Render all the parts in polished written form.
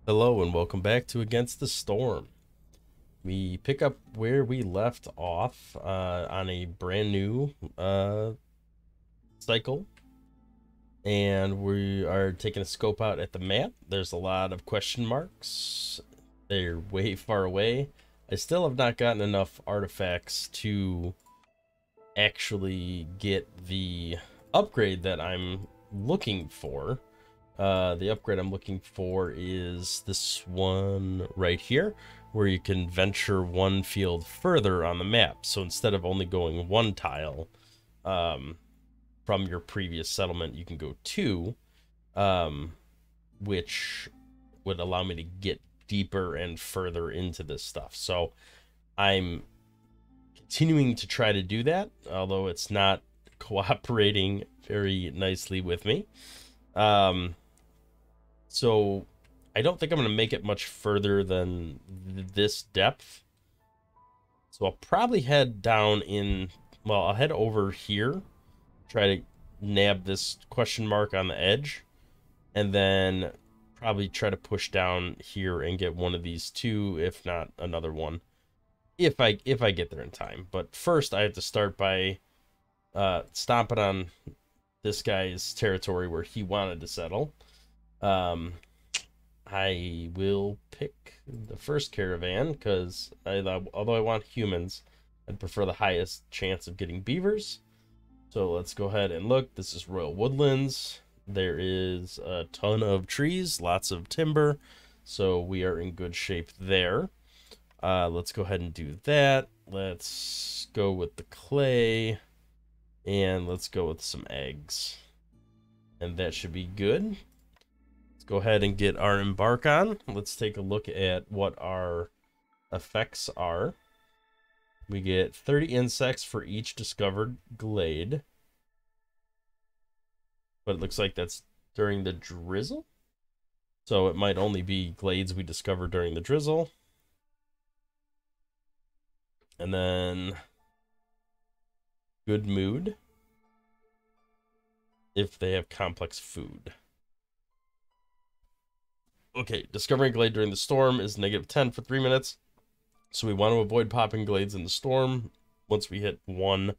Hello and welcome back to Against the Storm. We pick up where we left off on a brand new cycle, and we are taking a scope out at the map. There's a lot of question marks. They're way far away. I still have not gotten enough artifacts to actually get the upgrade that I'm looking for. The upgrade I'm looking for is this one right here, where you can venture one field further on the map. So instead of only going one tile from your previous settlement, you can go two, which would allow me to get deeper and further into this stuff. So I'm continuing to try to do that, although it's not cooperating very nicely with me. So I don't think I'm going to make it much further than this depth. So I'll probably head down in, well, I'll head over here, try to nab this question mark on the edge, and then probably try to push down here and get one of these two, if not another one, if I get there in time. But first I have to start by stomping on this guy's territory where he wanted to settle. I will pick the first caravan because although I want humans, I'd prefer the highest chance of getting beavers. So let's go ahead and look. This is Royal Woodlands. There is a ton of trees, lots of timber, so we are in good shape there. Let's go ahead and do that. Let's go with the clay, and let's go with some eggs, and that should be good. Go ahead and get our embark on. Let's take a look at what our effects are. We get 30 insects for each discovered glade, but it looks like that's during the drizzle, so it might only be glades we discover during the drizzle. And then good mood if they have complex food. Okay, discovering glade during the storm is -10 for 3 minutes. So we want to avoid popping glades in the storm once we hit 1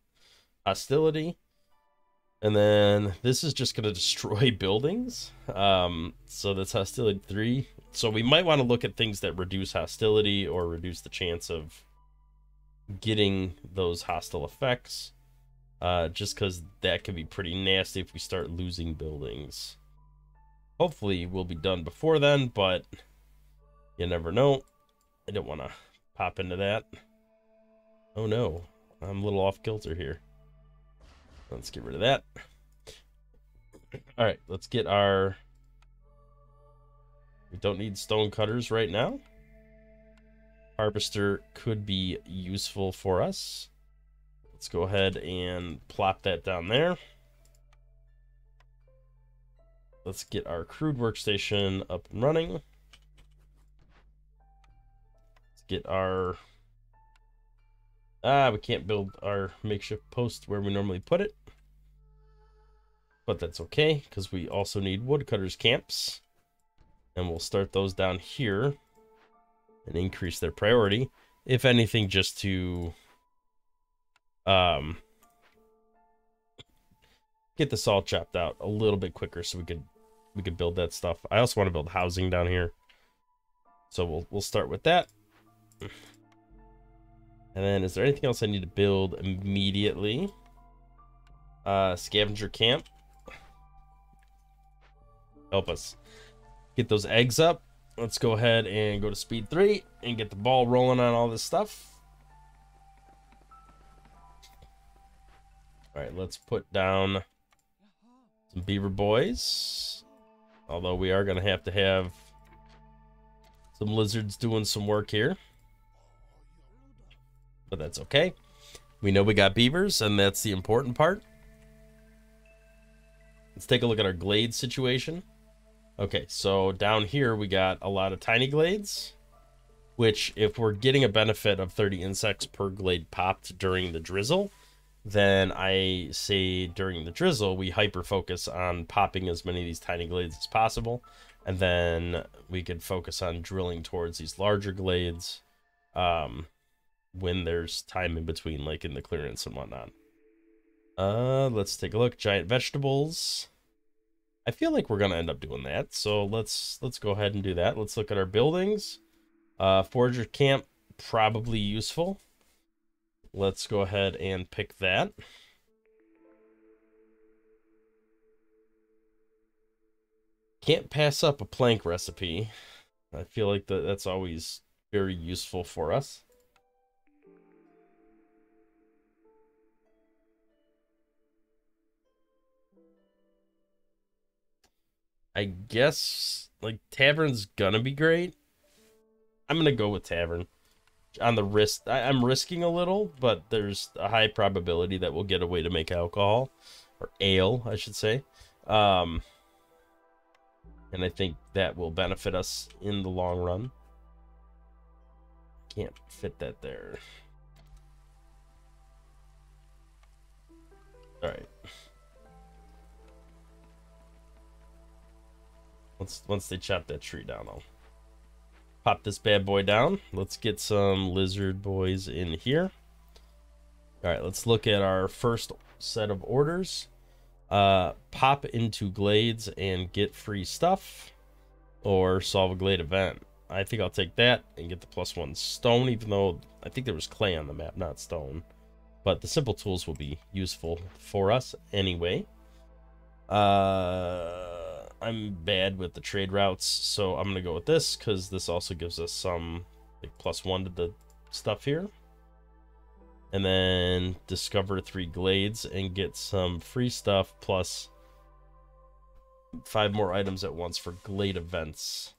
hostility. And then this is just going to destroy buildings. So that's hostility 3. So we might want to look at things that reduce hostility or reduce the chance of getting those hostile effects. Just because that can be pretty nasty if we start losing buildings. Hopefully we'll be done before then, but you never know. I don't want to pop into that. Oh no, I'm a little off kilter here. Let's get rid of that. All right, let's get our... We don't need stone cutters right now. Harvester could be useful for us. Let's go ahead and plop that down there. Let's get our crude workstation up and running. Let's get our... we can't build our makeshift post where we normally put it. But that's okay, because we also need woodcutters camps. And we'll start those down here and increase their priority. If anything, just to get this all chopped out a little bit quicker so we could build that stuff. I also want to build housing down here, so we'll start with that. And then is there anything else I need to build immediately? Scavenger camp. Help us get those eggs up. Let's go ahead and go to speed 3 and get the ball rolling on all this stuff. All right, let's put down some beaver boys. Although we are going to have some lizards doing some work here. But that's okay. We know we got beavers, and that's the important part. Let's take a look at our glade situation. Okay, so down here we got a lot of tiny glades, which if we're getting a benefit of 30 insects per glade popped during the drizzle, then I say during the drizzle, we hyper focus on popping as many of these tiny glades as possible. And then we could focus on drilling towards these larger glades when there's time in between, like in the clearance and whatnot. Let's take a look. Giant vegetables. I feel like we're gonna end up doing that, so let's go ahead and do that. Let's look at our buildings. Forager camp, probably useful. Let's go ahead and pick that. Can't pass up a plank recipe. I feel like that's always very useful for us. I guess, like, tavern's gonna be great. I'm gonna go with tavern. On the risk, I'm risking a little, but there's a high probability that we'll get a way to make alcohol. Or ale, I should say. And I think that will benefit us in the long run. Can't fit that there. Alright. Once they chop that tree down, I'll pop this bad boy down. Let's get some lizard boys in here. Alright, let's look at our first set of orders. Pop into glades and get free stuff, or solve a glade event. I think I'll take that and get the +1 stone, even though I think there was clay on the map, not stone. But the simple tools will be useful for us anyway. I'm bad with the trade routes, so I'm gonna go with this because this also gives us some like +1 to the stuff here. And then discover 3 glades and get some free stuff plus 5 more items at once for glade events,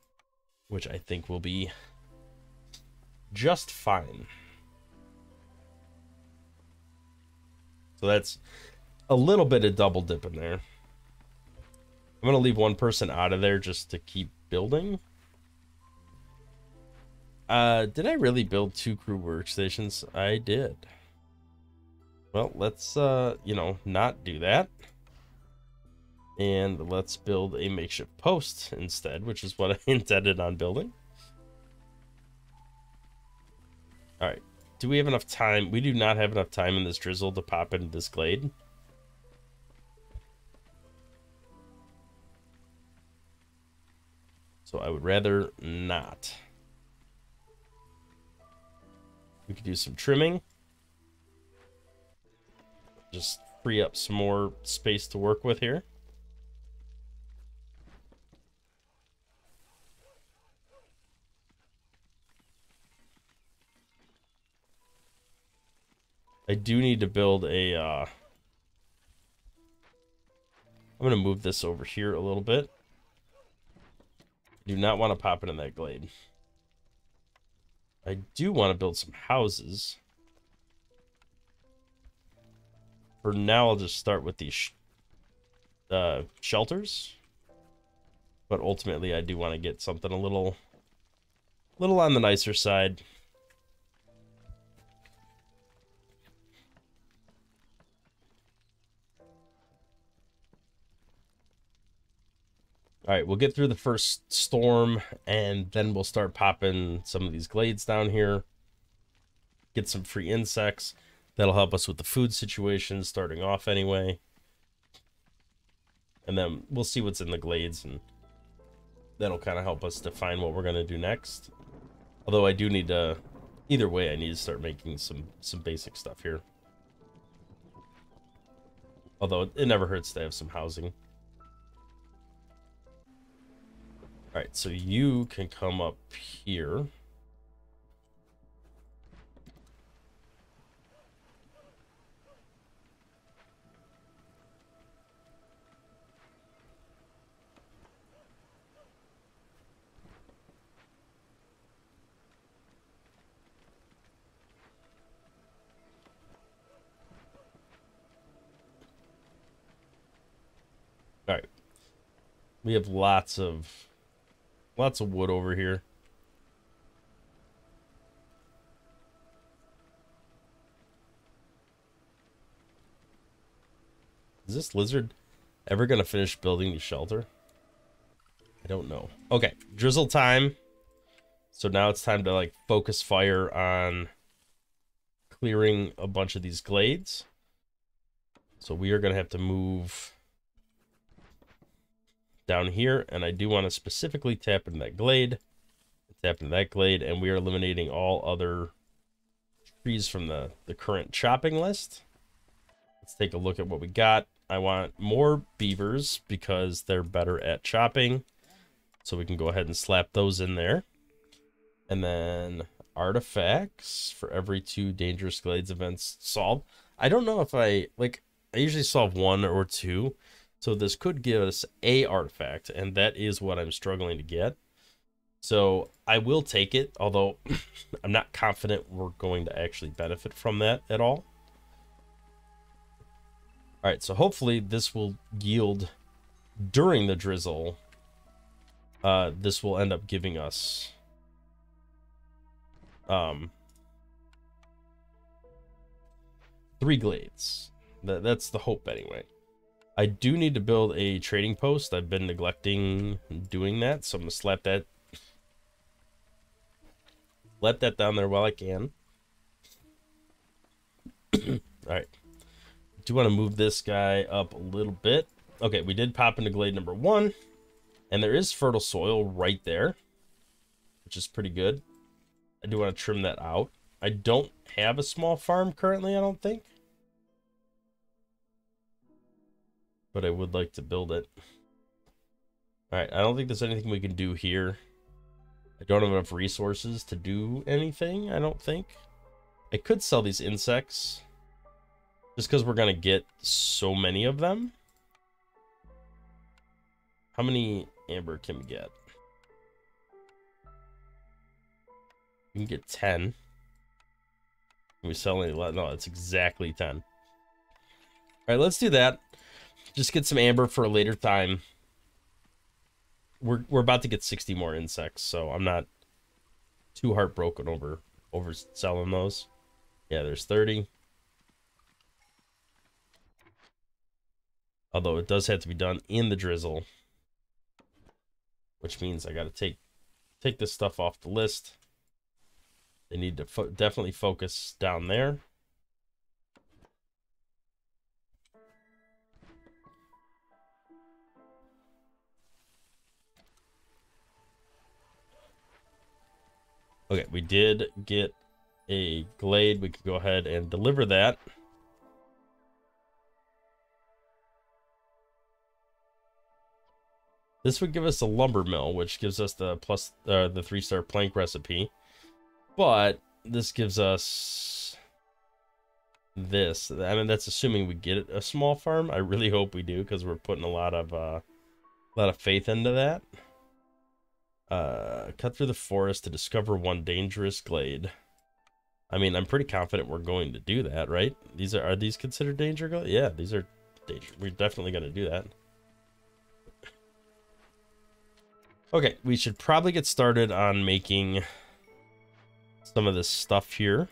which I think will be just fine. So that's a little bit of double dip in there. I'm going to leave one person out of there just to keep building. Did I really build 2 crew workstations? I did. Well, let's, you know, not do that. And let's build a makeshift post instead, which is what I intended on building. Alright. Do we have enough time? We do not have enough time in this drizzle to pop into this glade. So I would rather not. We could do some trimming. Just free up some more space to work with here. I do need to build a, I'm going to move this over here a little bit. Do not want to pop it in that glade. I do want to build some houses. For now, I'll just start with these shelters. But ultimately, I do want to get something a little on the nicer side. All right, we'll get through the first storm, and then we'll start popping some of these glades down here. Get some free insects. That'll help us with the food situation starting off anyway. And then we'll see what's in the glades, and that'll kind of help us define what we're going to do next. Although I do need to, either way, I need to start making some basic stuff here. Although it never hurts to have some housing. Alright, so you can come up here. Alright. We have lots of wood over here. Is this lizard ever gonna finish building the shelter? I don't know. Okay, drizzle time. So now it's time to like focus fire on clearing a bunch of these glades. So we are going to have to move down here, and I do want to specifically tap into that glade. Tap into that glade, and we are eliminating all other trees from the current chopping list. Let's take a look at what we got. I want more beavers because they're better at chopping. So we can go ahead and slap those in there. And then artifacts for every 2 dangerous glades events solved. I don't know if I usually solve 1 or 2. So this could give us a artifact, and that is what I'm struggling to get. So I will take it, although I'm not confident we're going to actually benefit from that at all. All right, so hopefully this will yield during the drizzle. This will end up giving us 3 glades. That's the hope anyway. I do need to build a trading post. I've been neglecting doing that, so I'm gonna slap that. Let that down there while I can. All right. Do want to move this guy up a little bit. Okay, we did pop into glade number 1, and there is fertile soil right there, which is pretty good. I do want to trim that out. I don't have a small farm currently, I don't think, but I would like to build it. All right, I don't think there's anything we can do here. I don't have enough resources to do anything, I don't think. I could sell these insects just because we're going to get so many of them. How many amber can we get? We can get 10. Can we sell any? No, it's exactly 10. All right, let's do that. Just get some amber for a later time. We're about to get 60 more insects, so I'm not too heartbroken over selling those. Yeah, there's 30. Although it does have to be done in the drizzle, which means I got to take this stuff off the list. They need to definitely focus down there. Okay, we did get a glade. We could go ahead and deliver that. This would give us a lumber mill, which gives us the 3-star plank recipe. But this gives us this. I mean, that's assuming we get a small farm. I really hope we do, because we're putting a lot of faith into that. Cut through the forest to discover 1 dangerous glade. I mean, I'm pretty confident we're going to do that, right? Are these considered danger glades? Yeah, these are danger. We're definitely going to do that. Okay, we should probably get started on making some of this stuff here.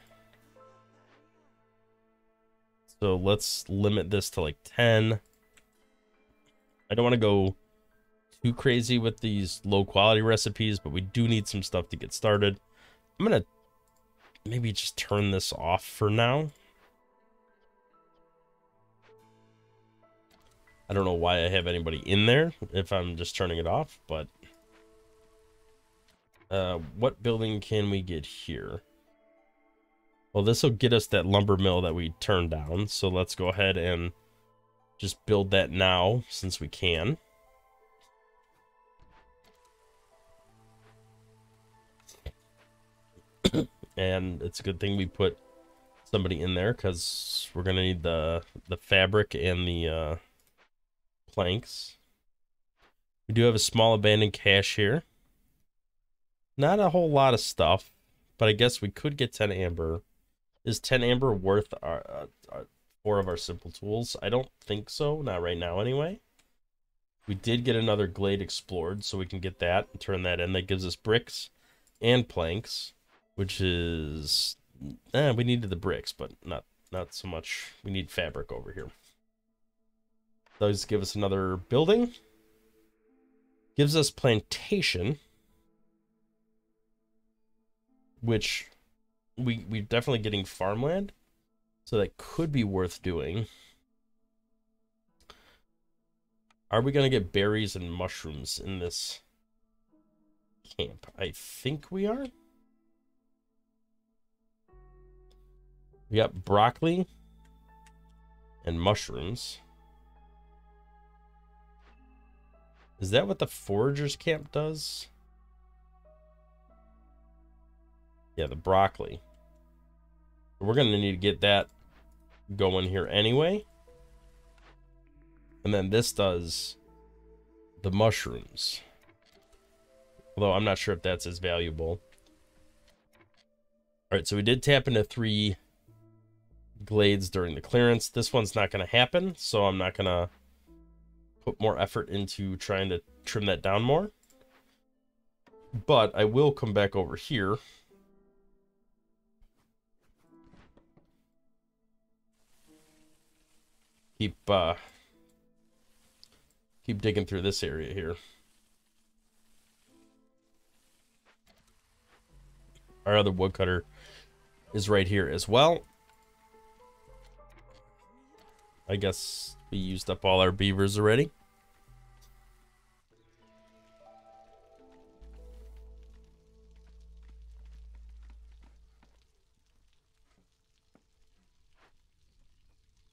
So let's limit this to like 10. I don't want to go too crazy with these low quality recipes, but we do need some stuff to get started. I'm gonna maybe just turn this off for now. I don't know why I have anybody in there if I'm just turning it off, but what building can we get here? Well, this will get us that lumber mill that we turned down, so let's go ahead and just build that now since we can. And it's a good thing we put somebody in there, because we're gonna need the fabric and the planks. We do have a small abandoned cache here. Not a whole lot of stuff, but I guess we could get 10 amber. Is 10 amber worth our 4 of our simple tools? I don't think so, not right now anyway. We did get another glade explored, so we can get that and turn that in. That gives us bricks and planks, which is we needed the bricks, but not so much. We need fabric over here. Those give us another building. Gives us plantation, which we're definitely getting farmland, so that could be worth doing. Are we going to get berries and mushrooms in this camp? I think we are. We got broccoli and mushrooms. Is that what the foragers camp does? Yeah, the broccoli. We're going to need to get that going here anyway. And then this does the mushrooms. Although I'm not sure if that's as valuable. All right, so we did tap into 3 glades during the clearance. This one's not going to happen, so I'm not going to put more effort into trying to trim that down more. But I will come back over here. Keep digging through this area here. Our other woodcutter is right here as well. I guess we used up all our beavers already.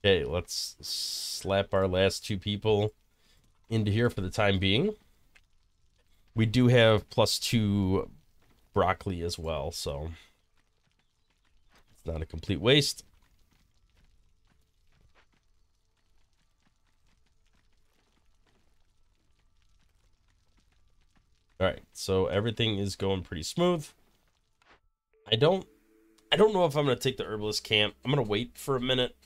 Okay, let's slap our last 2 people into here for the time being. We do have +2 broccoli as well, so it's not a complete waste. All right, so everything is going pretty smooth. I don't know if I'm going to take the herbalist camp. I'm going to wait for a minute.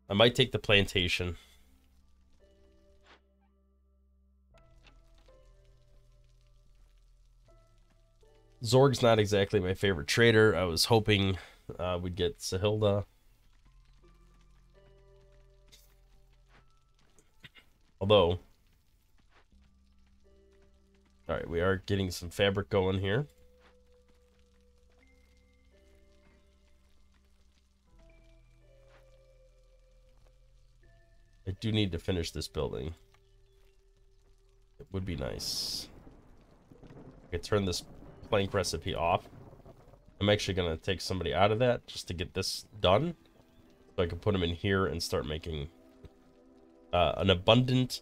I might take the plantation. Zorg's not exactly my favorite trader. I was hoping we'd get Sahilda. Although, all right, we are getting some fabric going here. I do need to finish this building. It would be nice. I could turn this plank recipe off. I'm actually going to take somebody out of that just to get this done. So I can put them in here and start making an abundant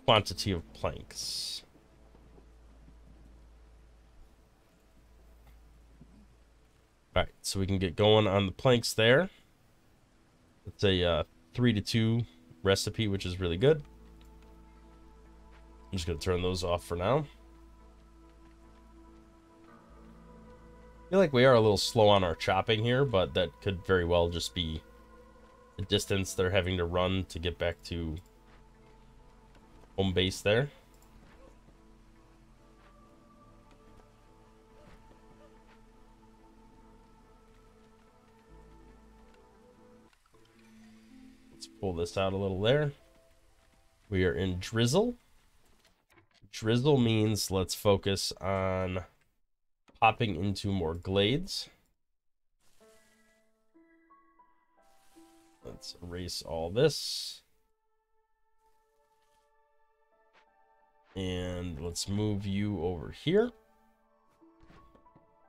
quantity of planks. Alright, so we can get going on the planks there. It's a 3-to-2 recipe, which is really good. I'm just going to turn those off for now. I feel like we are a little slow on our chopping here, but that could very well just be the distance they're having to run to get back to home base there. Let's pull this out a little there. We are in drizzle. Drizzle means let's focus on popping into more glades. Let's erase all this. And let's move you over here.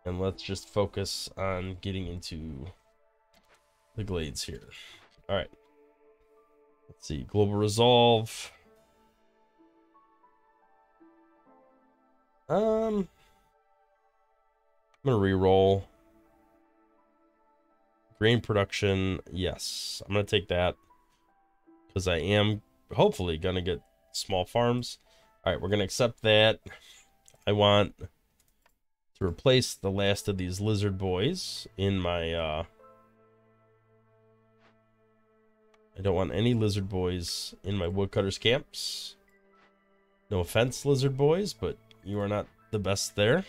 And let's just focus on getting into the glades here. All right. Let's see. Global resolve. I'm gonna re-roll. Grain production, yes. I'm gonna take that because I am hopefully gonna get small farms. All right, we're gonna accept that. I want to replace the last of these lizard boys in my I don't want any lizard boys in my woodcutters camps. No offense, lizard boys, but you are not the best there.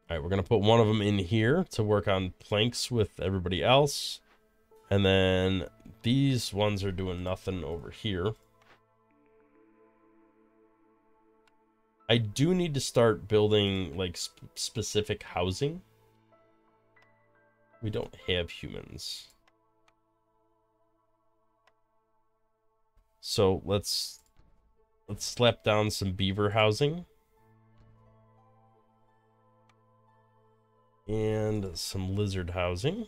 All right, we're going to put one of them in here to work on planks with everybody else. And then these ones are doing nothing over here. I do need to start building like specific housing. We don't have humans. So let's slap down some beaver housing. And some lizard housing.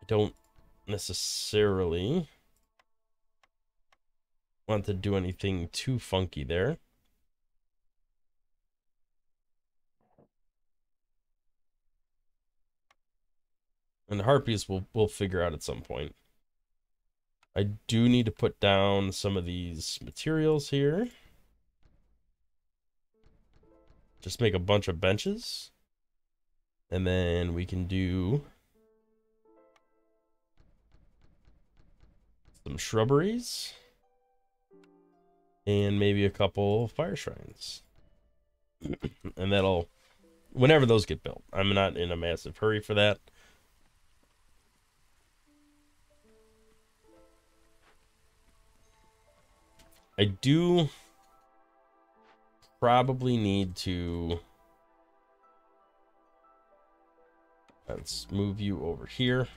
I don't necessarily want to do anything too funky there. And the harpies we'll figure out at some point. I do need to put down some of these materials here. Just make a bunch of benches. And then we can do some shrubberies. And maybe a couple fire shrines. And that'll, whenever those get built. I'm not in a massive hurry for that. I do probably need to, let's move you over here.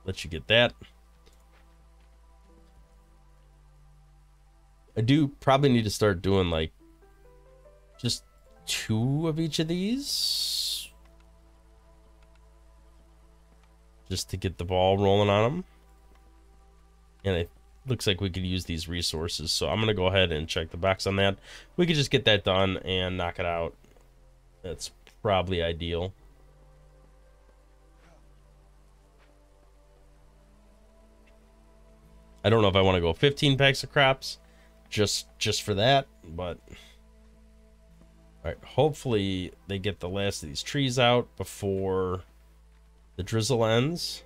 Let you get that. I do probably need to start doing like just 2 of each of these. Just to get the ball rolling on them. And it looks like we could use these resources. So I'm going to go ahead and check the box on that. We could just get that done and knock it out. That's probably ideal. I don't know if I want to go 15 packs of crops just for that, but all right, hopefully they get the last of these trees out before the drizzle ends.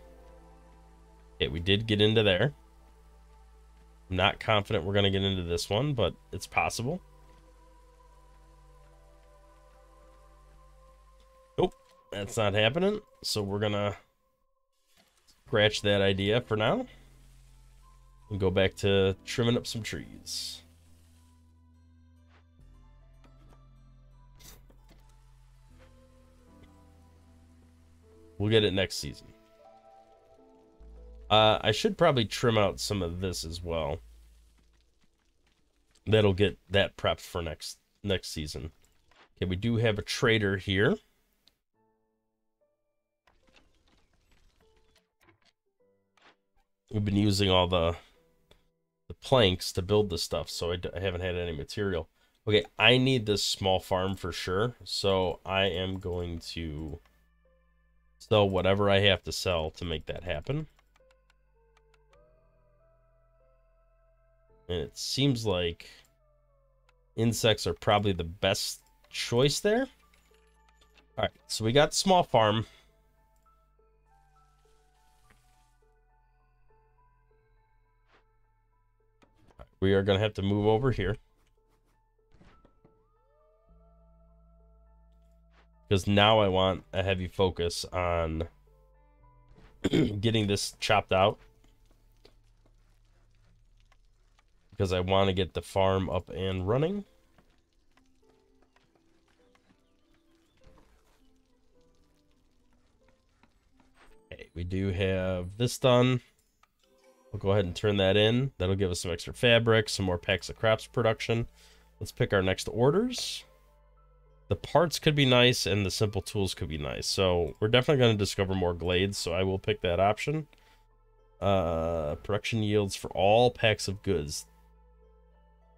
Okay, we did get into there. I'm not confident we're going to get into this one, but it's possible. Nope, that's not happening. So we're going to scratch that idea for now. And go back to trimming up some trees. We'll get it next season. I should probably trim out some of this as well. That'll get that prepped for next season. Okay, we do have a trader here. We've been using all the planks to build the stuff, so I haven't had any material. Okay, I need this small farm for sure, so I am going to sell whatever I have to sell to make that happen. And it seems like insects are probably the best choice there. All right, so we got small farm. We are going to have to move over here. Because now I want a heavy focus on getting this chopped out. Because I want to get the farm up and running. Okay, we do have this done. We'll go ahead and turn that in. That'll give us some extra fabric, some more packs of crops production. Let's pick our next orders. The parts could be nice, and the simple tools could be nice. So we're definitely going to discover more glades, so I will pick that option. Production yields for all packs of goods.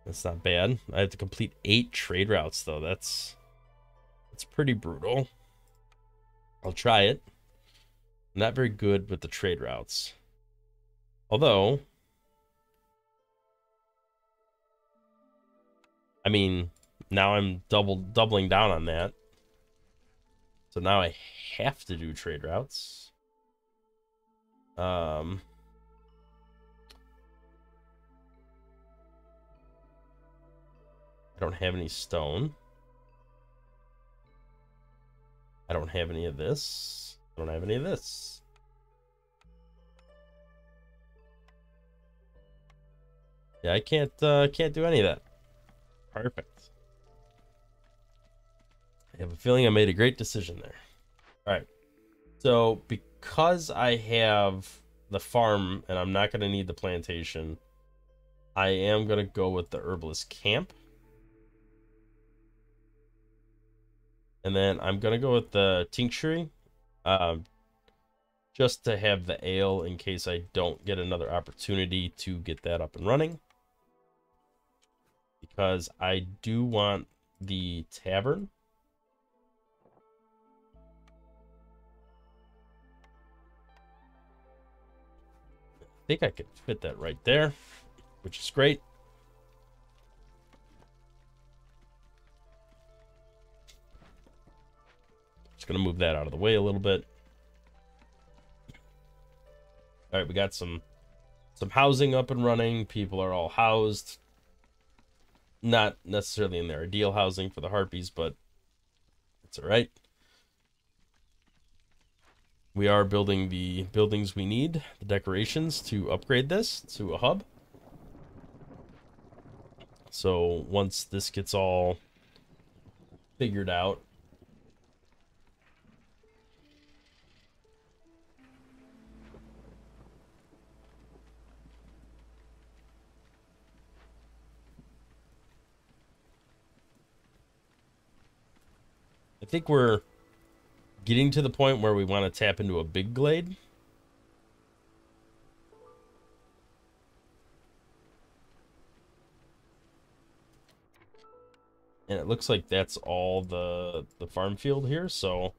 That's not bad. I have to complete 8 trade routes, though. That's pretty brutal. I'll try it. I'm not very good with the trade routes. Although, I mean, now I'm doubling down on that. So now I have to do trade routes. I don't have any stone. I don't have any of this. I don't have any of this. Yeah, I can't do any of that. Perfect. I have a feeling I made a great decision there. All right. So because I have the farm and I'm not going to need the plantation, I am going to go with the herbalist camp. And then I'm going to go with the tincture, just to have the ale in case I don't get another opportunity to get that up and running. Because I do want the tavern. I think I could fit that right there, which is great. Just gonna move that out of the way a little bit. All right, we got some housing up and running. People are all housed. Not necessarily in their ideal housing for the harpies, but it's all right. We are building the buildings we need, the decorations to upgrade this to a hub. So once this gets all figured out, I think we're getting to the point where we want to tap into a big glade. And it looks like that's all the farm field here, so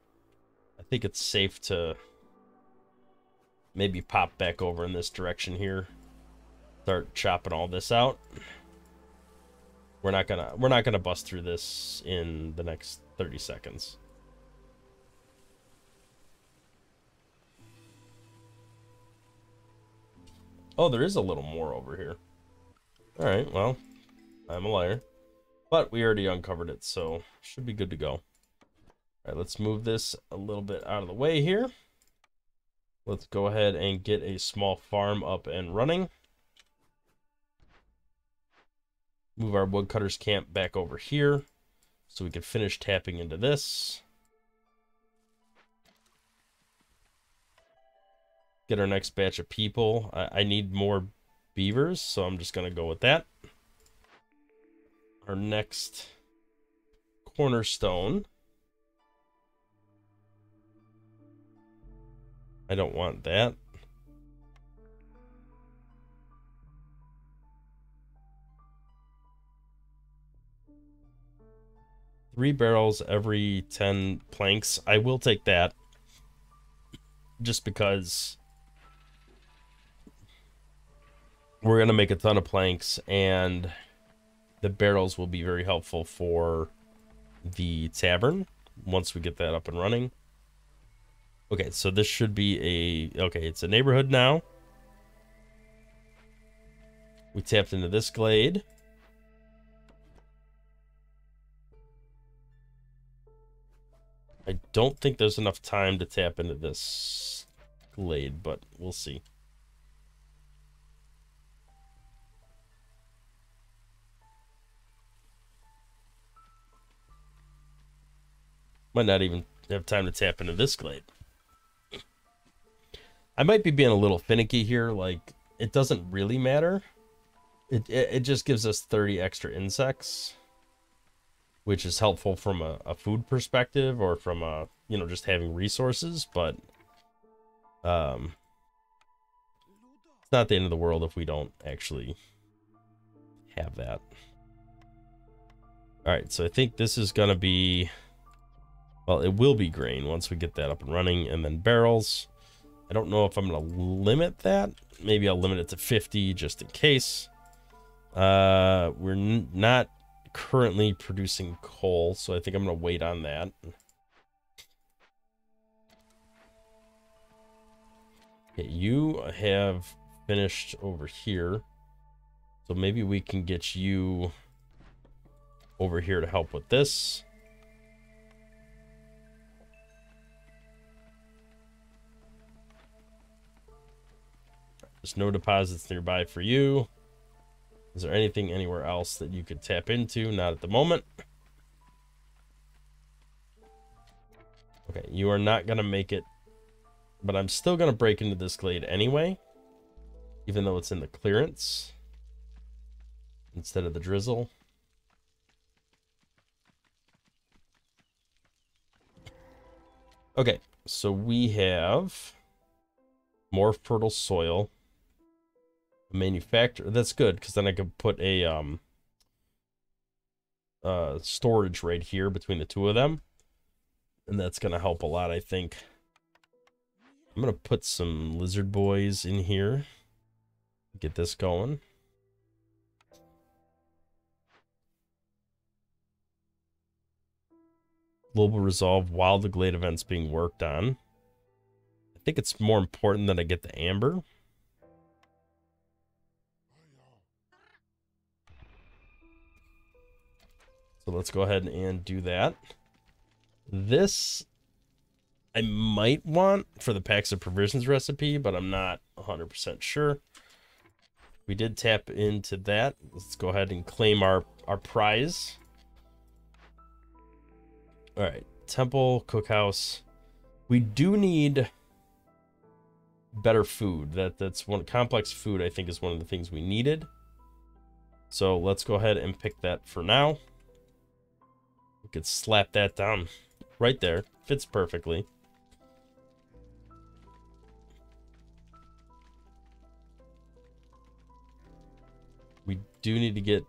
I think it's safe to maybe pop back over in this direction here. Start chopping all this out. We're not gonna bust through this in the next 30 seconds. Oh, there is a little more over here. All right, well, I'm a liar. But we already uncovered it, so should be good to go. All right, let's move this a little bit out of the way here. Let's go ahead and get a small farm up and running. Move our woodcutters camp back over here so we can finish tapping into this. Get our next batch of people. I need more beavers, so I'm just going to go with that. Our next cornerstone. I don't want that. Three barrels every 10 planks. I will take that. Just because we're going to make a ton of planks, and the barrels will be very helpful for the tavern once we get that up and running. Okay, so this should be a... Okay, it's a neighborhood now. We tapped into this glade. I don't think there's enough time to tap into this glade, but we'll see. Might not even have time to tap into this glade. I might be being a little finicky here. Like, it doesn't really matter. It just gives us 30 extra insects, which is helpful from a food perspective, or from a, you know, just having resources. But it's not the end of the world if we don't actually have that. All right, so I think this is gonna be... Well, it will be grain once we get that up and running, and then barrels. I don't know if I'm going to limit that. Maybe I'll limit it to 50 just in case. We're not currently producing coal, so I think I'm going to wait on that. Okay, you have finished over here, so maybe we can get you over here to help with this. There's no deposits nearby for you. Is there anything anywhere else that you could tap into? Not at the moment. Okay, you are not going to make it, but I'm still going to break into this glade anyway, even though it's in the clearance instead of the drizzle. Okay, so we have more fertile soil. Manufacture, that's good, because then I could put a storage right here between the two of them. And that's going to help a lot, I think. I'm going to put some lizard boys in here. Get this going. Global resolve while the glade event's being worked on. I think it's more important that I get the amber. So let's go ahead and do that. This I might want for the packs of provisions recipe, but I'm not 100% sure. We did tap into that. Let's go ahead and claim our prize. All right, temple, cookhouse. We do need better food. That's one complex food, I think, is one of the things we needed. So let's go ahead and pick that for now. We could slap that down right there. Fits perfectly. We do need to get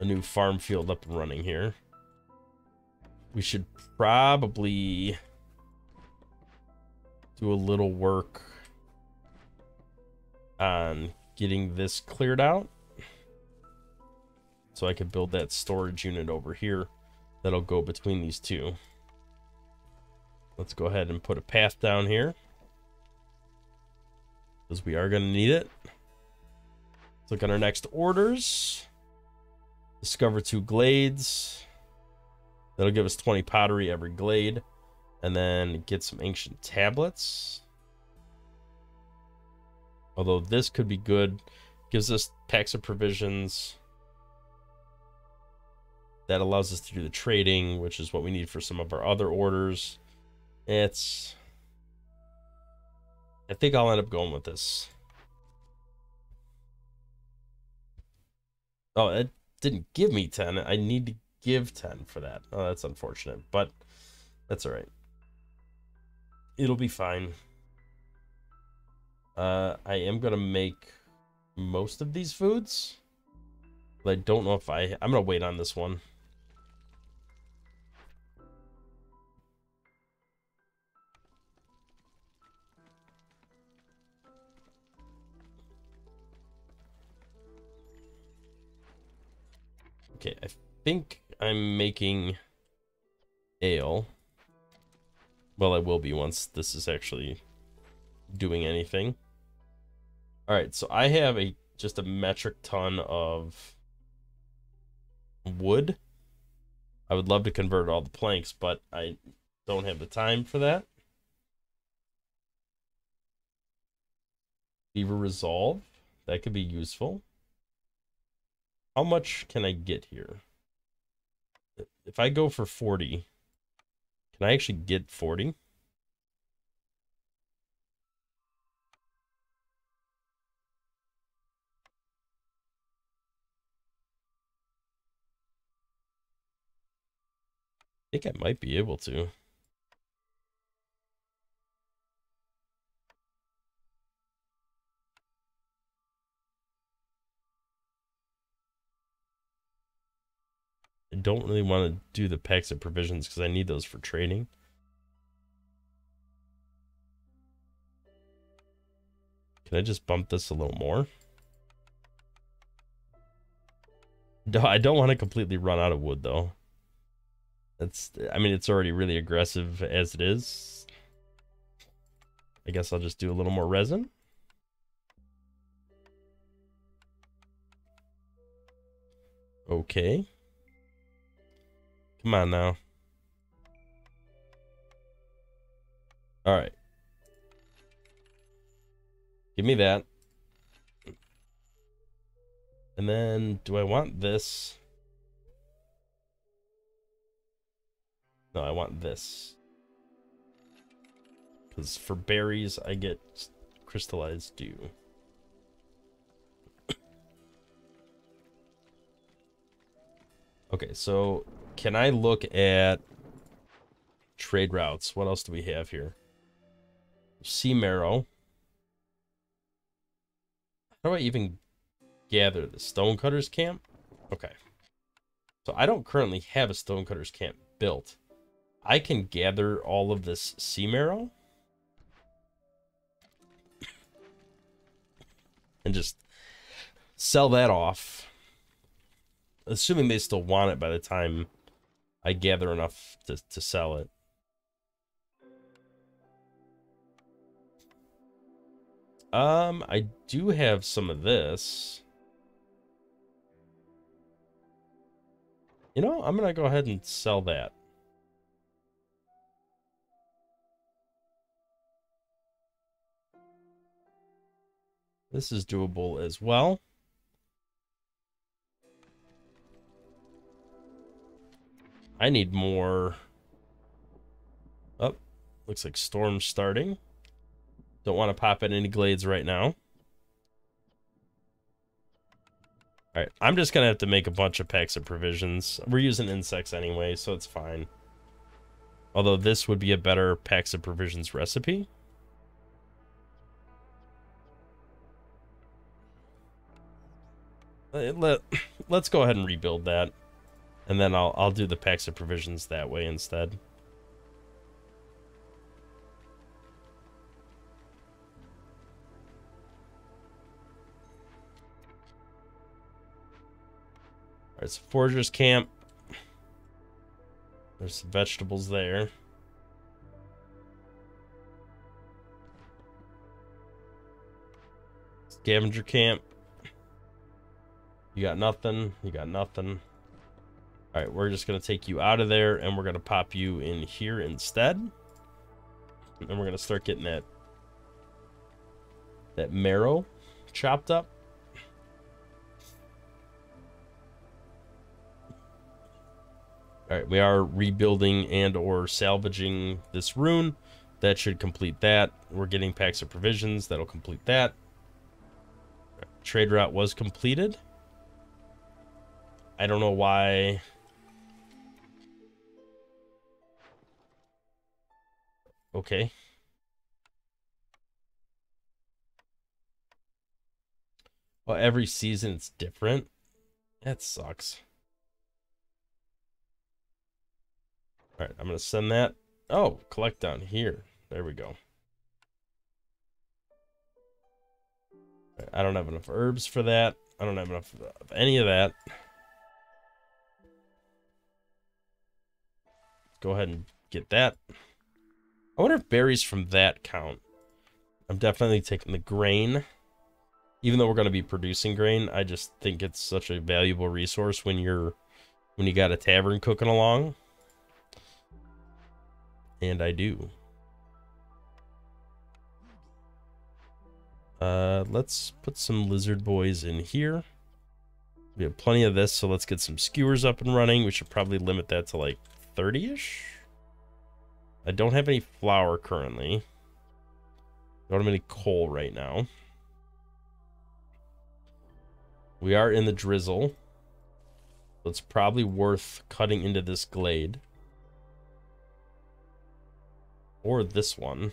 a new farm field up and running here. We should probably do a little work on getting this cleared out, so I could build that storage unit over here that'll go between these two. Let's go ahead and put a path down here, because we are going to need it. Let's look at our next orders. Discover 2 glades. That'll give us 20 pottery every glade. And then get some ancient tablets. Although this could be good. Gives us packs of provisions. That allows us to do the trading, which is what we need for some of our other orders. I think I'll end up going with this. Oh, it didn't give me 10. I need to give 10 for that. Oh, that's unfortunate, but that's all right. It'll be fine. I am going to make most of these foods. But I don't know if I'm going to wait on this one. Okay, I think I'm making ale. Well, I will be once this is actually doing anything. All right, so I have just a metric ton of wood. I would love to convert all the planks, but I don't have the time for that. Beaver resolve, that could be useful. How much can I get here? If I go for 40, can I actually get 40? I think I might be able to. I don't really want to do the packs of provisions because I need those for trading. Can I just bump this a little more? No, I don't want to completely run out of wood though. I mean, it's already really aggressive as it is. I guess I'll just do a little more resin. Okay. Come on now. All right. Give me that. And then, do I want this? No, I want this. Because for berries, I get crystallized dew. Okay, so can I look at trade routes? What else do we have here? Sea marrow. How do I even gather the stonecutters camp? Okay. So I don't currently have a stonecutters camp built. I can gather all of this sea marrow and just sell that off. Assuming they still want it by the time I gather enough to sell it. I do have some of this. You know, I'm gonna go ahead and sell that. This is doable as well. I need more. Oh, looks like storm's starting. Don't want to pop in any glades right now. Alright, I'm just going to have to make a bunch of packs of provisions. We're using insects anyway, so it's fine. Although this would be a better packs of provisions recipe. Let's go ahead and rebuild that. And then I'll do the packs of provisions that way instead. Alright, so Foragers Camp. There's some vegetables there. Scavenger Camp. You got nothing. You got nothing. Alright, we're just going to take you out of there, and we're going to pop you in here instead. And we're going to start getting that marrow chopped up. Alright, we are rebuilding and or salvaging this rune. That should complete that. We're getting packs of provisions. That'll complete that. Trade route was completed. I don't know why. Okay. Well, every season it's different. That sucks. Alright, I'm going to send that. Oh, collect down here. There we go. Right, I don't have enough herbs for that. I don't have enough of any of that. Let's go ahead and get that. I wonder if berries from that count. I'm definitely taking the grain. Even though we're going to be producing grain, I just think it's such a valuable resource when you got a tavern cooking along. And I do. Let's put some lizard boys in here. We have plenty of this, so let's get some skewers up and running. We should probably limit that to like 30-ish. I don't have any flour currently. Don't have any coal right now. We are in the drizzle. So it's probably worth cutting into this glade. Or this one.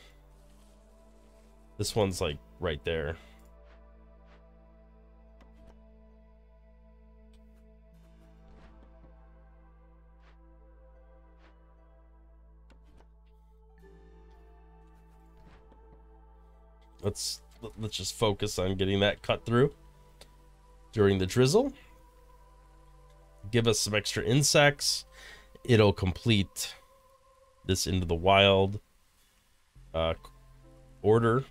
This one's like right there. Let's just focus on getting that cut through during the drizzle. Give us some extra insects. It'll complete this into the wild order.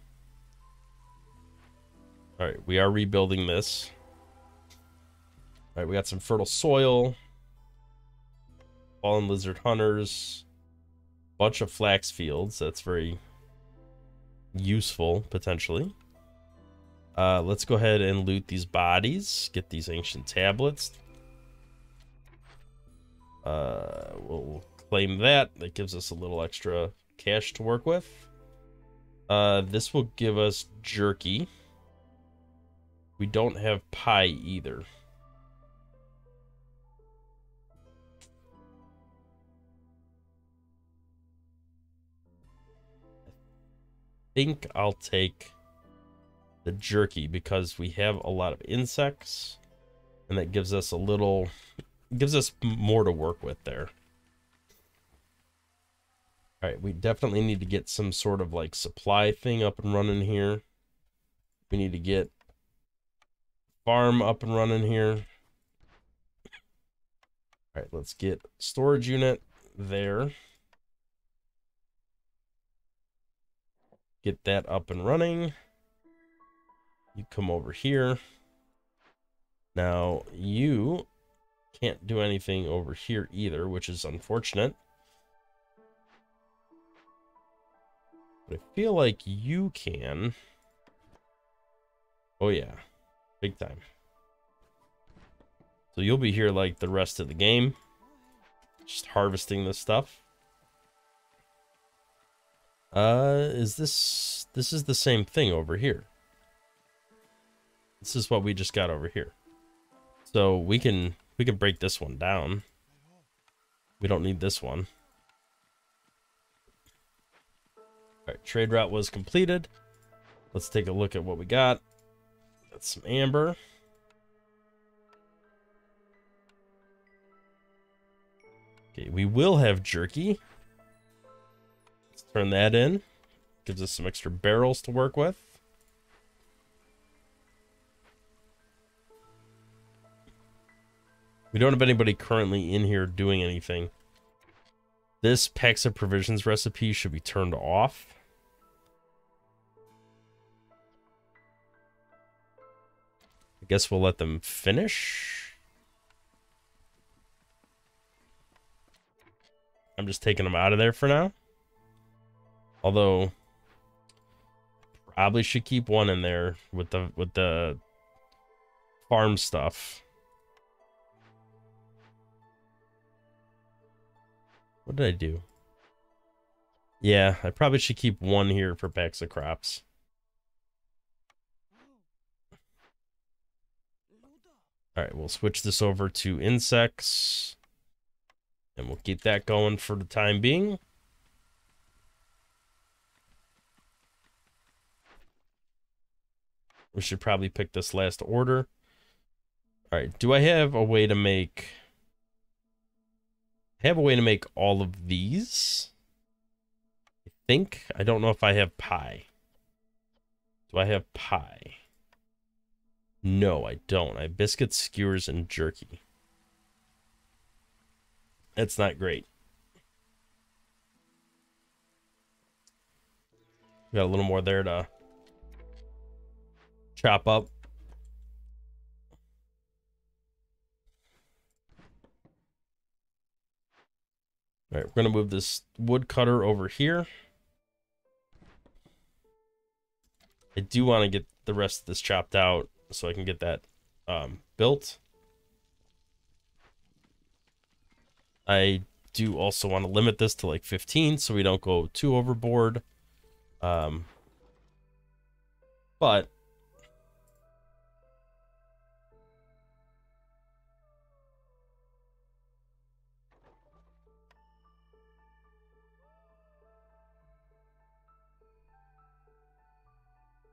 All right, we are rebuilding this. All right, we got some fertile soil, fallen lizard hunters, bunch of flax fields. That's very useful potentially. Let's go ahead and loot these bodies. Get these ancient tablets. We'll claim that. That gives us a little extra cash to work with. This will give us jerky. We don't have pie either. I think I'll take the jerky because we have a lot of insects, and that gives us a little, gives us more to work with there. All right, we definitely need to get some sort of like supply thing up and running here. We need to get farm up and running here. All right, let's get storage unit there. Get that up and running. You come over here. Now, you can't do anything over here either, which is unfortunate. But I feel like you can. Oh yeah, big time. So you'll be here like the rest of the game, just harvesting this stuff. This is the same thing over here. This is what we just got over here. So we can break this one down. We don't need this one. All right, trade route was completed. Let's take a look at what we got. Got some amber. Okay, we will have jerky. Let's turn that in. Gives us some extra barrels to work with. We don't have anybody currently in here doing anything. This packs of provisions recipe should be turned off. I guess we'll let them finish. I'm just taking them out of there for now. Although, probably should keep one in there with the farm stuff. What did I do? Yeah, I probably should keep one here for packs of crops. All right, we'll switch this over to insects. And we'll keep that going for the time being. We should probably pick this last order. All right, do I have a way to make... I have a way to make all of these. I think. I don't know if I have pie. Do I have pie? No, I don't. I have biscuits, skewers, and jerky. That's not great. Got a little more there to chop up. All right, we're going to move this wood cutter over here. I do want to get the rest of this chopped out so I can get that built. I do also want to limit this to like 15 so we don't go too overboard. But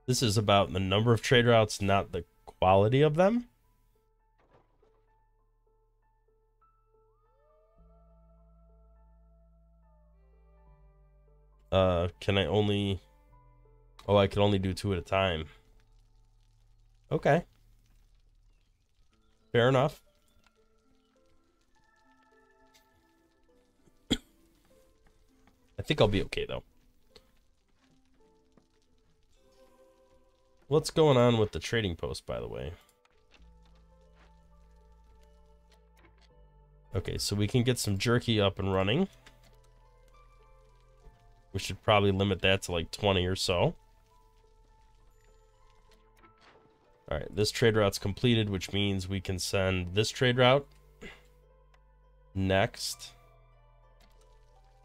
this is about the number of trade routes, not the quality of them. Can I only... Oh, I can only do 2 at a time. Okay. Fair enough. I think I'll be okay, though. What's going on with the trading post, by the way? Okay, so we can get some jerky up and running. We should probably limit that to like 20 or so. All right, this trade route's completed, which means we can send this trade route next.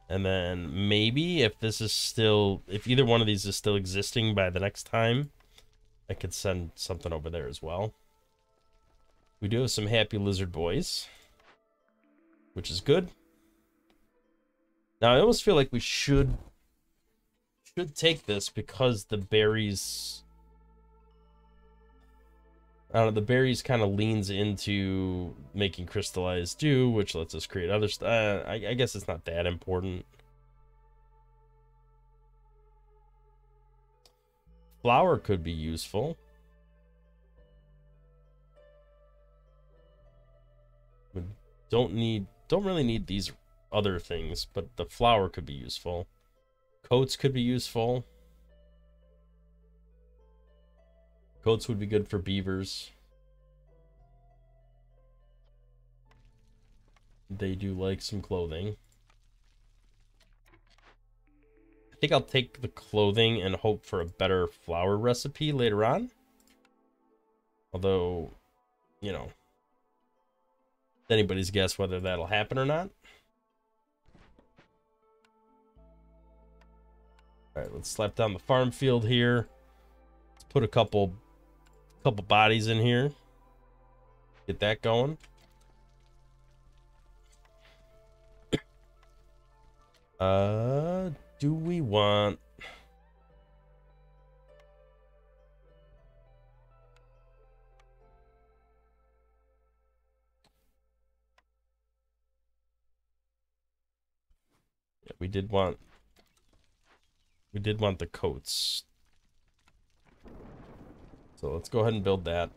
And then maybe if either one of these is still existing by the next time, I could send something over there as well. We do have some happy lizard boys, which is good. Now I almost feel like we should take this because the berries, I don't know, the berries kind of leans into making crystallized dew, which lets us create other stuff. I guess it's not that important. Flour could be useful. We don't really need these other things, but the flour could be useful. Coats could be useful. Coats would be good for beavers. They do like some clothing. I think I'll take the clothing and hope for a better flour recipe later on. Although, you know, it's anybody's guess whether that'll happen or not. All right, let's slap down the farm field here. Let's put a couple bodies in here. Get that going. Do we want... Yeah, we did want the coats. So let's go ahead and build that.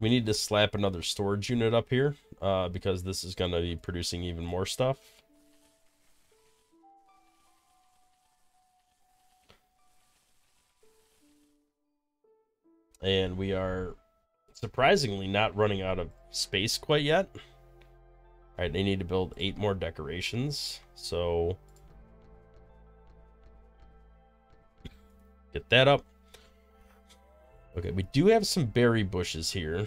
We need to slap another storage unit up here because this is going to be producing even more stuff. And we are surprisingly not running out of space quite yet. All right, they need to build 8 more decorations. So get that up. Okay, we do have some berry bushes here.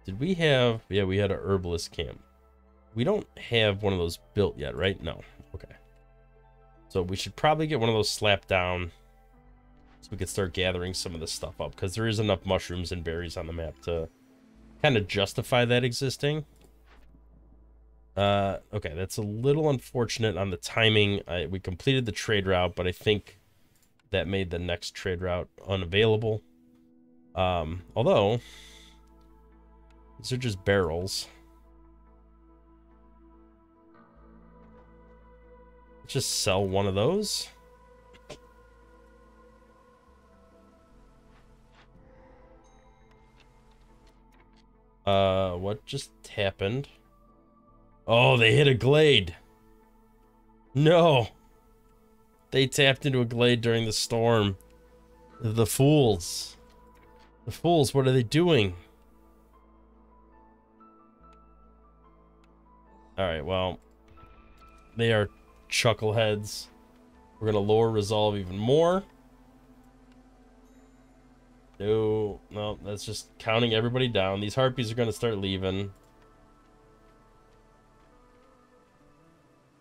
Did we have... Yeah, we had a herbalist camp. We don't have one of those built yet, right? No. Okay. So we should probably get one of those slapped down so we could start gathering some of this stuff up, because there is enough mushrooms and berries on the map to kind of justify that existing. Okay, that's a little unfortunate on the timing. We completed the trade route, but I think that made the next trade route unavailable. Although, these are just barrels. Let's just sell one of those. What just happened? Oh, they hit a glade. No. They tapped into a glade during the storm. The fools. The fools, what are they doing? Alright, well. They are chuckleheads. We're gonna lower resolve even more. No, that's just counting everybody down. These harpies are gonna start leaving.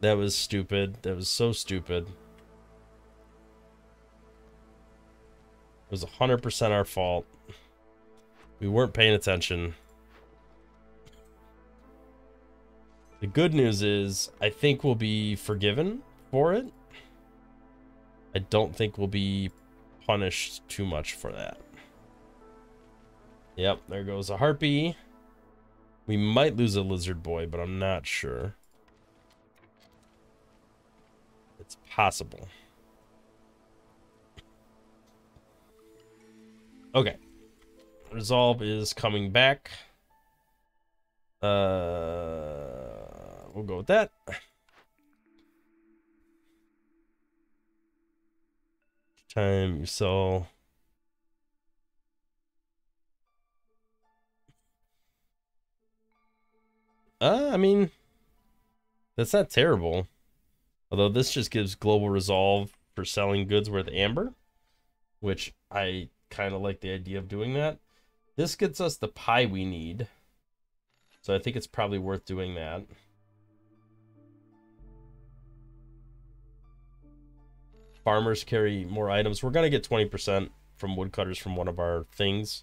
That was stupid. That was so stupid. It was 100% our fault. We weren't paying attention. The good news is, I think we'll be forgiven for it. I don't think we'll be punished too much for that. Yep, there goes a harpy. We might lose a lizard boy, but I'm not sure. It's possible. Okay. Resolve is coming back. We'll go with that. Time you sell. I mean, that's not terrible. Although this just gives global resolve for selling goods worth amber, which I kind of like the idea of doing that. This gets us the pie we need. So I think it's probably worth doing that. Farmers carry more items. We're going to get 20% from woodcutters from one of our things.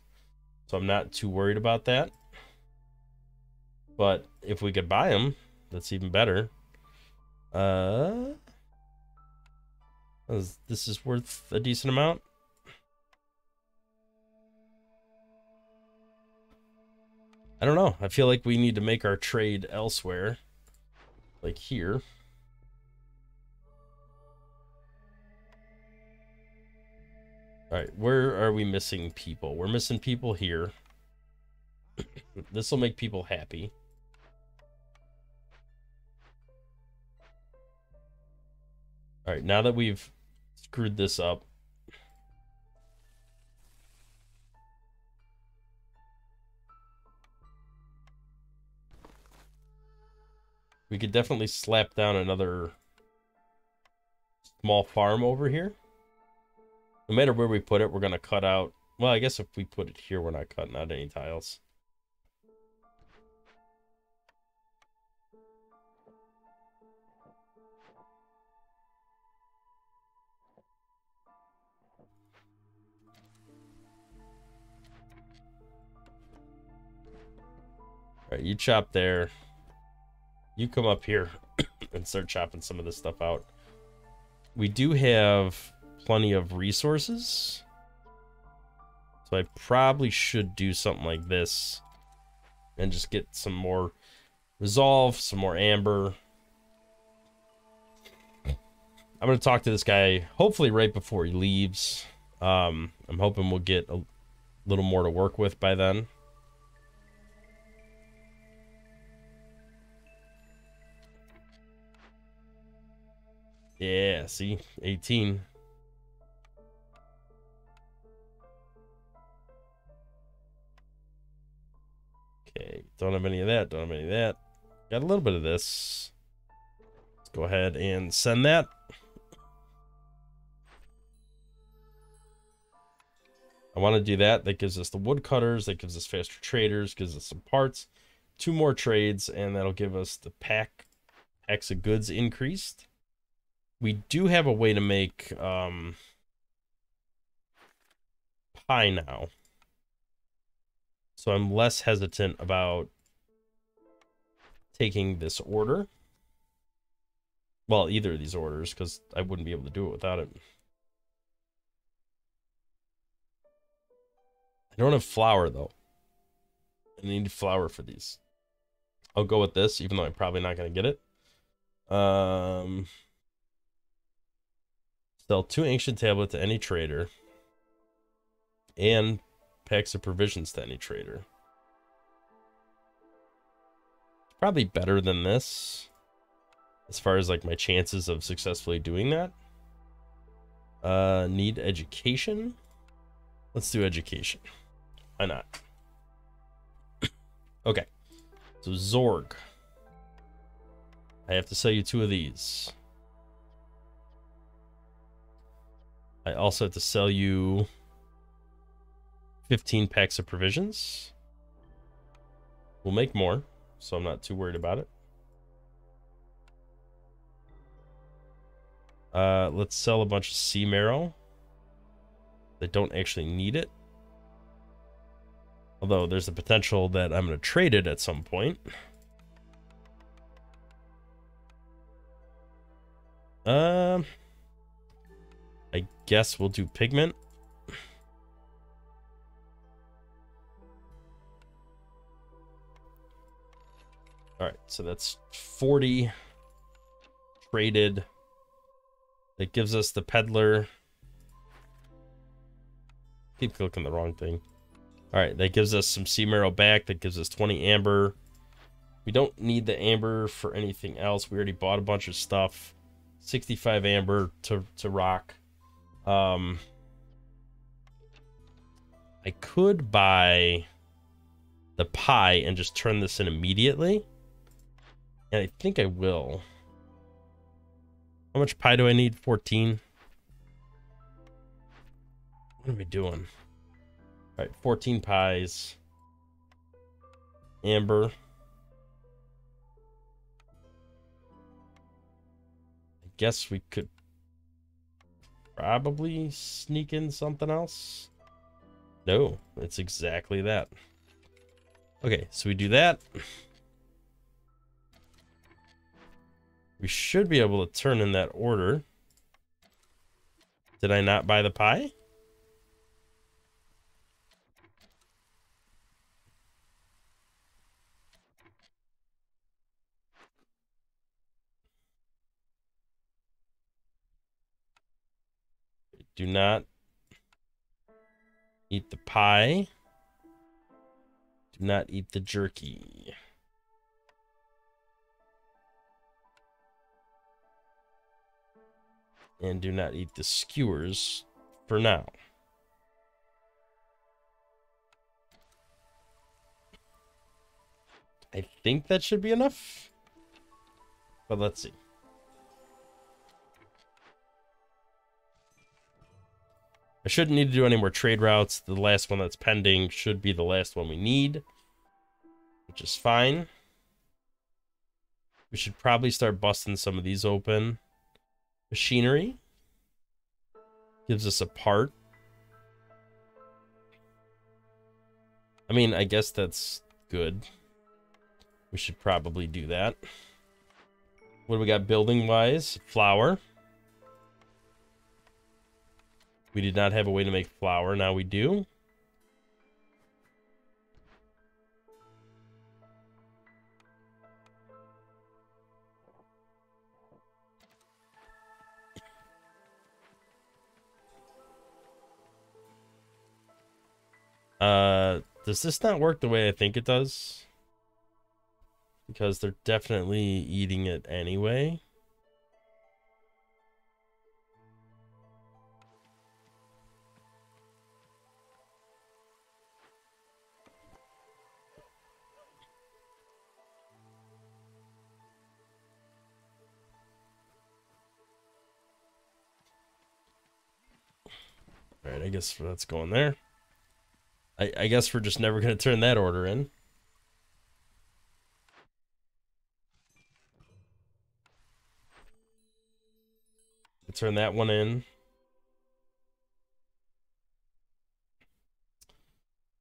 So I'm not too worried about that. But if we could buy them, that's even better. This is worth a decent amount. I don't know. I feel like we need to make our trade elsewhere. Like here. Alright, where are we missing people? We're missing people here. This will make people happy. Alright, now that we've screwed this up, we could definitely slap down another small farm over here. No matter where we put it, we're going to cut out... Well, I guess if we put it here, we're not cutting out any tiles. Alright, you chop there. You come up here and start chopping some of this stuff out. We do have plenty of resources. So I probably should do something like this. And just get some more resolve, some more amber. I'm going to talk to this guy hopefully right before he leaves. I'm hoping we'll get a little more to work with by then. Yeah, see? 18. Okay, don't have any of that, don't have any of that. Got a little bit of this. Let's go ahead and send that. I want to do that. That gives us the woodcutters, that gives us faster traders, gives us some parts. 2 more trades, and that'll give us the packs of goods increased. We do have a way to make pie now. So I'm less hesitant about taking this order. Well, either of these orders, because I wouldn't be able to do it without it. I don't have flour, though. I need flour for these. I'll go with this, even though I'm probably not going to get it. Sell 2 ancient tablets to any trader. And packs of provisions to any trader. It's probably better than this. As far as like my chances of successfully doing that. Need education. Let's do education. Why not? Okay. So Zorg. I have to sell you 2 of these. I also have to sell you 15 packs of provisions. We'll make more, so I'm not too worried about it. Let's sell a bunch of sea marrow. They don't actually need it. Although there's the potential that I'm going to trade it at some point. I guess we'll do pigment. Alright, so that's 40 traded. That gives us the peddler. Keep clicking the wrong thing. Alright, that gives us some sea marrow back. That gives us 20 amber. We don't need the amber for anything else. We already bought a bunch of stuff. 65 amber to rock. I could buy the pie and just turn this in immediately. And I think I will. How much pie do I need? 14. What are we doing? All right, 14 pies. Amber. I guess we could probably sneak in something else. No, it's exactly that. Okay, so we do that. We should be able to turn in that order. Did I not buy the pie? Do not eat the pie. Do not eat the jerky. And do not eat the skewers for now. I think that should be enough. But let's see. I shouldn't need to do any more trade routes. The last one that's pending should be the last one we need, which is fine. We should probably start busting some of these open. Machinery gives us a part. I mean, I guess that's good. We should probably do that. What do we got building wise? Flour. We did not have a way to make flour. Now we do. Does this not work the way I think it does? Because they're definitely eating it anyway. All right, I guess that's going there. I guess we're just never going to turn that order in. Turn that one in.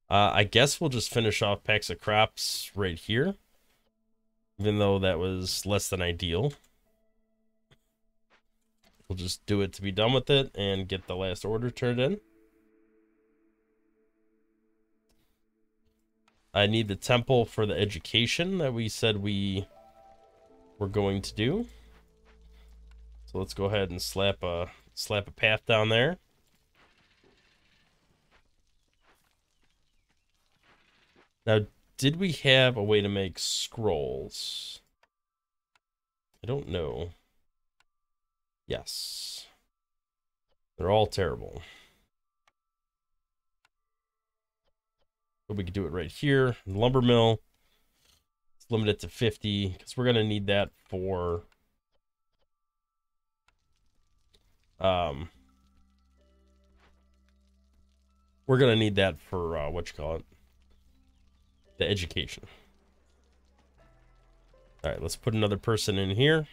I guess we'll just finish off packs of crops right here. Even though that was less than ideal. We'll just do it to be done with it and get the last order turned in. I need the temple for the education that we said we were going to do. So let's go ahead and slap a path down there. Now, did we have a way to make scrolls? I don't know. Yes. They're all terrible. But we could do it right here. Lumber mill. Let's limit it to 50 because we're going to need that for we're going to need that for the education. All right, let's put another person in here.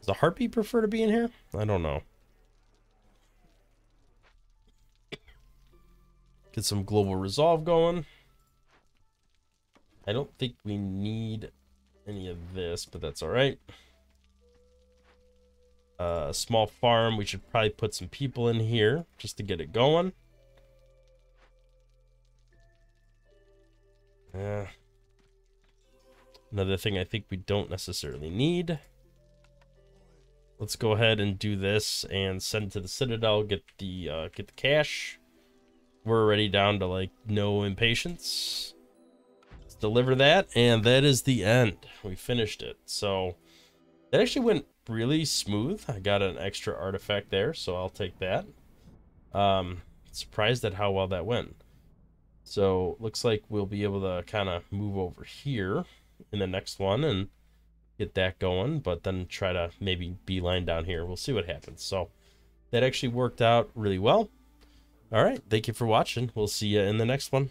Does a harpy prefer to be in here? I don't know. Get some global resolve going. I don't think we need any of this, but that's all right. A small farm. We should probably put some people in here just to get it going. Another thing I think we don't necessarily need. Let's go ahead and do this and send to the Citadel. Get the cash. We're already down to like no impatience. Let's deliver that, and that is the end. We finished it. So that actually went really smooth. I got an extra artifact there, so I'll take that. Surprised at how well that went. So looks like we'll be able to kind of move over here in the next one and get that going, but then try to maybe beeline down here. We'll see what happens. So that actually worked out really well. All right, thank you for watching. We'll see you in the next one.